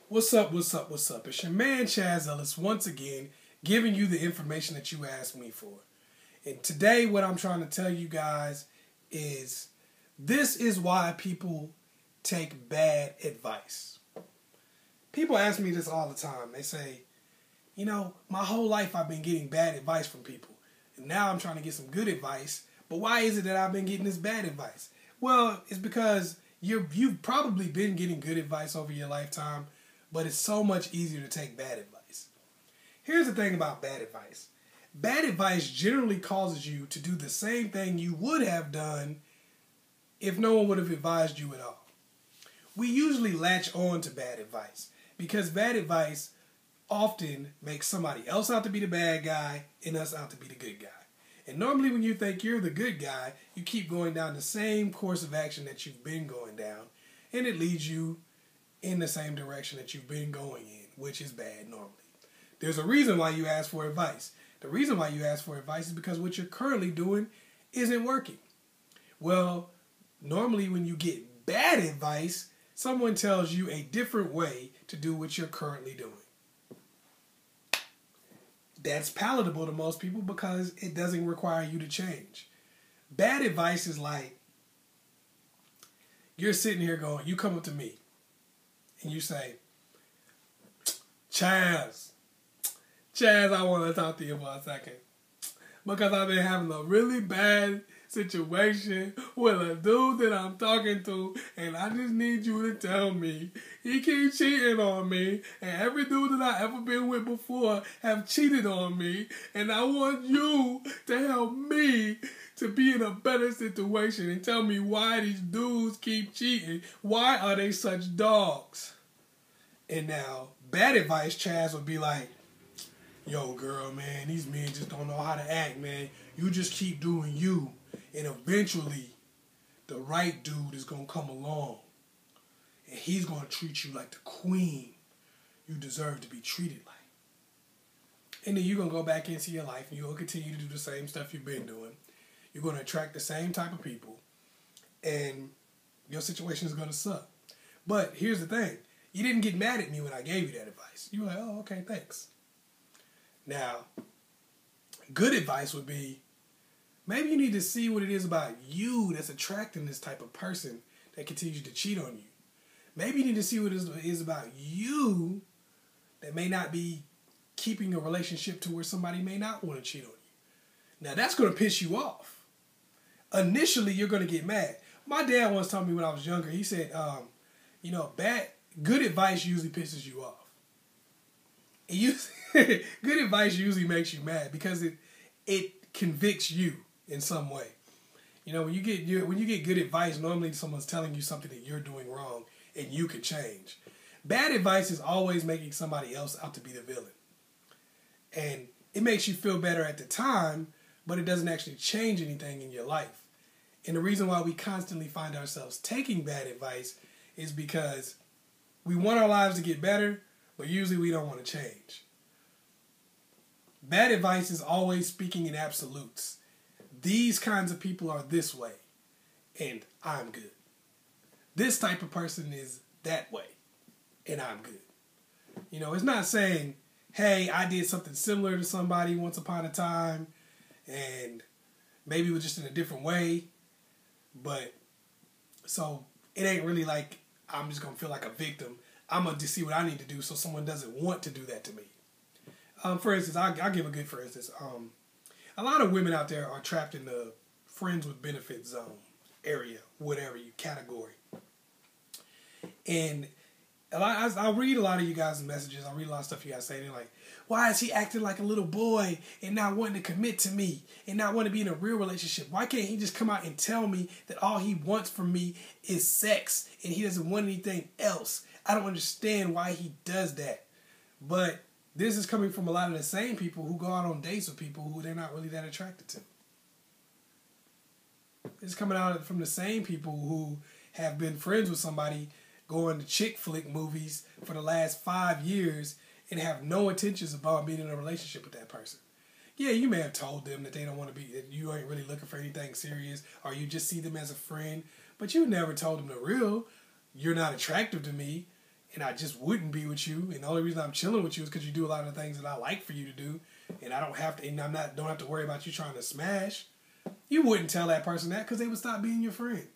What's up, what's up, what's up? It's your man Chaz Ellis once again giving you the information that you asked me for. And today what I'm trying to tell you guys is this is why people take bad advice. People ask me this all the time. They say, my whole life I've been getting bad advice from people. And now I'm trying to get some good advice. But why is it that I've been getting this bad advice? Well, it's because you've probably been getting good advice over your lifetime, but it's so much easier to take bad advice. Here's the thing about bad advice. Bad advice generally causes you to do the same thing you would have done if no one would have advised you at all. We usually latch on to bad advice because bad advice often makes somebody else out to be the bad guy and us out to be the good guy. And normally when you think you're the good guy, you keep going down the same course of action that you've been going down, and it leads you in the same direction that you've been going in, which is bad normally. There's a reason why you ask for advice. The reason why you ask for advice is because what you're currently doing isn't working. Well, normally when you get bad advice, someone tells you a different way to do what you're currently doing. That's palatable to most people because it doesn't require you to change. Bad advice is like, you're sitting here going, you come up to me and you say, Chaz, I want to talk to you for a second because I've been having a really bad situation with a dude that I'm talking to, and I just need you to tell me he keeps cheating on me, and every dude that I ever been with before have cheated on me, and I want you to help me to be in a better situation and tell me why these dudes keep cheating. Why are they such dogs? And now, bad advice, Chaz would be like, yo, girl, man, these men just don't know how to act, man. You just keep doing you. And eventually, the right dude is going to come along. And he's going to treat you like the queen you deserve to be treated like. And then you're going to go back into your life and you're going to continue to do the same stuff you've been doing. You're going to attract the same type of people. And your situation is going to suck. But here's the thing. You didn't get mad at me when I gave you that advice. You were like, oh, okay, thanks. Now, good advice would be, maybe you need to see what it is about you that's attracting this type of person that continues to cheat on you. Maybe you need to see what it is about you that may not be keeping a relationship to where somebody may not want to cheat on you. Now, that's going to piss you off. Initially, you're going to get mad. My dad once told me when I was younger, he said, good advice usually pisses you off. Good advice usually makes you mad because it convicts you in some way. When you get good advice, normally someone's telling you something that you're doing wrong and you could change. Bad advice is always making somebody else out to be the villain. And it makes you feel better at the time, but it doesn't actually change anything in your life. And the reason why we constantly find ourselves taking bad advice is because we want our lives to get better, but usually we don't want to change. Bad advice is always speaking in absolutes. These kinds of people are this way, and I'm good. This type of person is that way, and I'm good. It's not saying, hey, I did something similar to somebody once upon a time, and maybe it was just in a different way, but so it ain't really like I'm just going to feel like a victim. I'm going to just see what I need to do so someone doesn't want to do that to me. For instance, I'll give a good for instance. A lot of women out there are trapped in the friends with benefits zone area, whatever you category. And I read a lot of you guys' messages. I read a lot of stuff you guys say. They're like, why is he acting like a little boy and not wanting to commit to me and not wanting to be in a real relationship? Why can't he just come out and tell me that all he wants from me is sex and he doesn't want anything else? I don't understand why he does that. But this is coming from a lot of the same people who go out on dates with people who they're not really that attracted to. It's coming out from the same people who have been friends with somebody going to chick flick movies for the last 5 years and have no intentions about being in a relationship with that person. Yeah, you may have told them that they don't want to be, that you ain't really looking for anything serious, or you just see them as a friend, but you never told them the real, you're not attractive to me, and I just wouldn't be with you, and the only reason I'm chilling with you is because you do a lot of the things that I like for you to do, and I don't have to, and don't have to worry about you trying to smash, you wouldn't tell that person that because they would stop being your friend.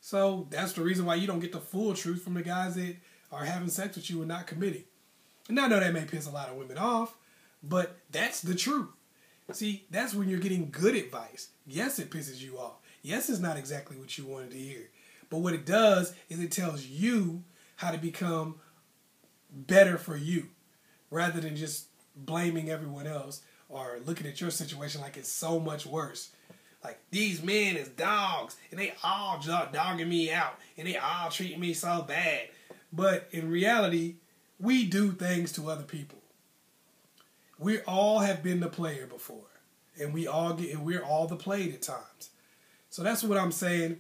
So that's the reason why you don't get the full truth from the guys that are having sex with you and not committing. And I know that may piss a lot of women off, but that's the truth. See, that's when you're getting good advice. Yes, it pisses you off. Yes, it's not exactly what you wanted to hear. But what it does is it tells you how to become better for you rather than just blaming everyone else or looking at your situation like it's so much worse. Like, these men is dogs and they all dogging me out and they all treating me so bad. But in reality, we do things to other people. We all have been the player before, and we're all the played at times. So that's what I'm saying.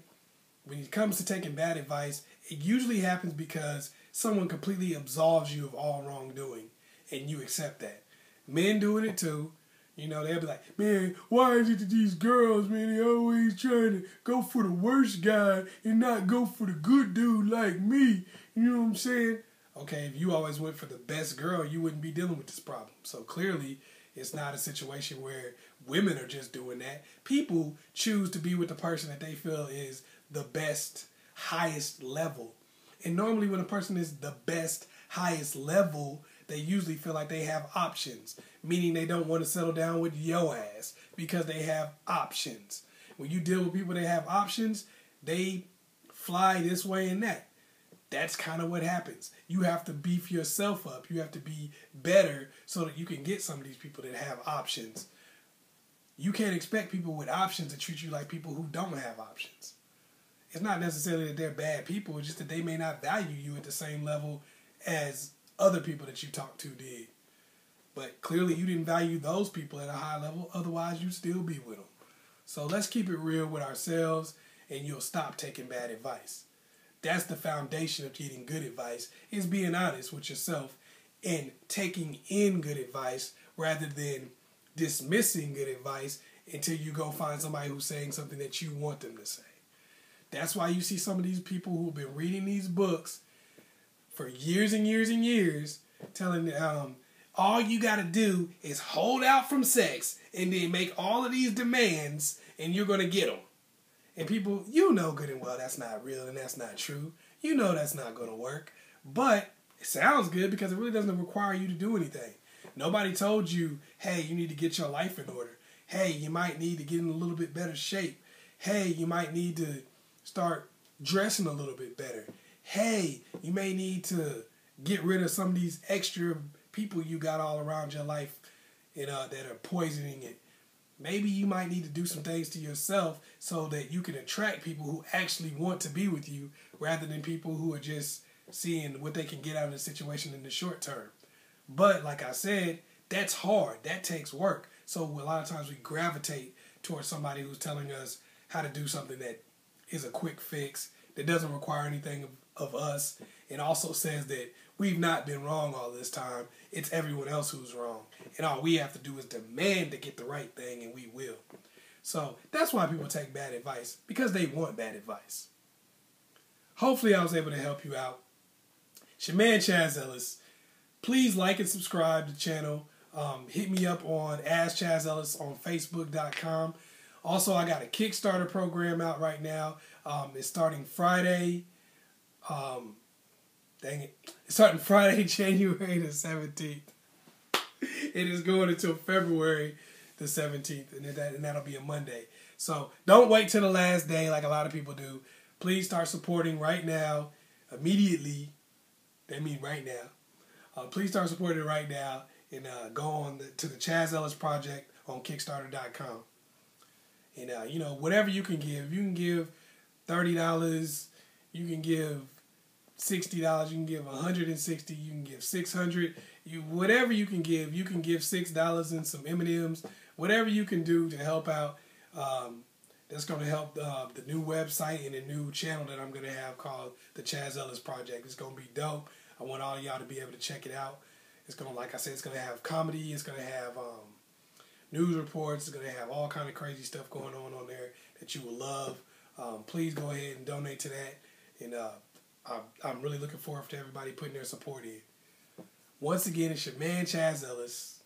When it comes to taking bad advice, it usually happens because someone completely absolves you of all wrongdoing, and you accept that. Men doing it too. You know, they'll be like, man, why is it that these girls, man, they always trying to go for the worst guy and not go for the good dude like me? You know what I'm saying? Okay, if you always went for the best girl, you wouldn't be dealing with this problem. So clearly, it's not a situation where women are just doing that. People choose to be with the person that they feel is the best, highest level. And normally when a person is the best, highest level, they usually feel like they have options, meaning they don't want to settle down with your ass because they have options. When you deal with people that have options, they fly this way and that. That's kind of what happens. You have to beef yourself up. You have to be better so that you can get some of these people that have options. You can't expect people with options to treat you like people who don't have options. It's not necessarily that they're bad people. It's just that they may not value you at the same level as other people that you talk to did. But clearly you didn't value those people at a high level. Otherwise, you'd still be with them. So let's keep it real with ourselves and you'll stop taking bad advice. That's the foundation of getting good advice, is being honest with yourself and taking in good advice rather than dismissing good advice until you go find somebody who's saying something that you want them to say. That's why you see some of these people who've been reading these books for years and years and years telling all you got to do is hold out from sex and then make all of these demands and you're going to get them. And people, you know good and well that's not real and that's not true. You know that's not going to work. But it sounds good because it really doesn't require you to do anything. Nobody told you, hey, you need to get your life in order. Hey, you might need to get in a little bit better shape. Hey, you might need to start dressing a little bit better. Hey, you may need to get rid of some of these extra people you got all around your life that are poisoning it. Maybe you might need to do some things to yourself so that you can attract people who actually want to be with you rather than people who are just seeing what they can get out of the situation in the short term. But like I said, that's hard. That takes work. So a lot of times we gravitate towards somebody who's telling us how to do something that is a quick fix, that doesn't require anything of us. It also says that we've not been wrong all this time. It's everyone else who's wrong. And all we have to do is demand to get the right thing, and we will. So that's why people take bad advice, because they want bad advice. Hopefully I was able to help you out. It's your man, Chazzellis. Please like and subscribe to the channel. Hit me up on askchazzellis on Facebook.com. Also, I got a Kickstarter program out right now. It's starting Friday. It's starting Friday, January the 17th. It is going until February the 17th, and that'll be a Monday. So don't wait till the last day like a lot of people do. Please start supporting right now, immediately. That means right now. Please start supporting right now and go on to the Chazzellis Project on Kickstarter.com. And, whatever you can give. You can give $30. You can give $60. You can give $160. You can give $600. Whatever you can give $6 and some M&Ms. Whatever you can do to help out. That's going to help the new website and the new channel that I'm going to have called the Chazzellis Project. It's going to be dope. I want all of y'all to be able to check it out. It's going to, like I said, it's going to have comedy. It's going to have news reports. It's going to have all kind of crazy stuff going on there that you will love. Please go ahead and donate to that. And I'm really looking forward to everybody putting their support in. Once again, it's your man Chaz Ellis.